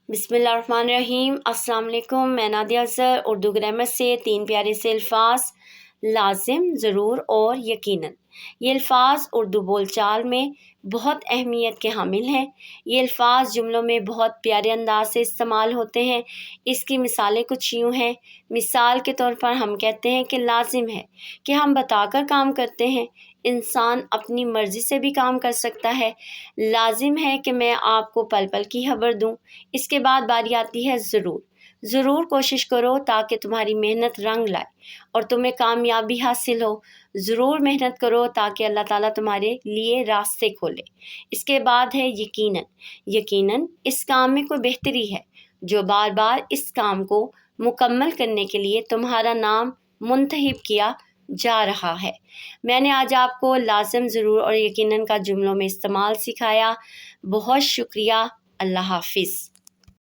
بسم اللہ الرحمن الرحیم۔ السلام علیکم، میں نادیہ اظہر اردو گرامر سے 3 پیارے سے الفاظ لازم، ضرور اور یقیناً۔ یہ الفاظ اردو بول چال میں بہت اہمیت کے حامل ہیں۔ یہ الفاظ جملوں میں بہت پیارے انداز سے استعمال ہوتے ہیں۔ اس کی مثالیں کچھ یوں ہیں۔ مثال کے طور پر ہم کہتے ہیں کہ لازم ہے کہ ہم بتا کر کام کرتے ہیں۔ انسان اپنی مرضی سے بھی کام کر سکتا ہے۔ لازم ہے کہ میں آپ کو پل پل کی خبر دوں۔ اس کے بعد باری آتی ہے ضرور۔ ضرور کوشش کرو تاکہ تمہاری محنت رنگ لائے اور تمہیں کامیابی حاصل ہو۔ ضرور محنت کرو تاکہ اللہ تعالیٰ تمہارے لیے راستے کھولے۔ اس کے بعد ہے یقیناً۔ یقیناً اس کام میں کوئی بہتری ہے جو بار بار اس کام کو مکمل کرنے کے لیے تمہارا نام منتخب کیا جا رہا ہے۔ میں نے آج آپ کو لازم، ضرور اور یقیناً کا جملوں میں استعمال سکھایا۔ بہت شکریہ۔ اللہ حافظ۔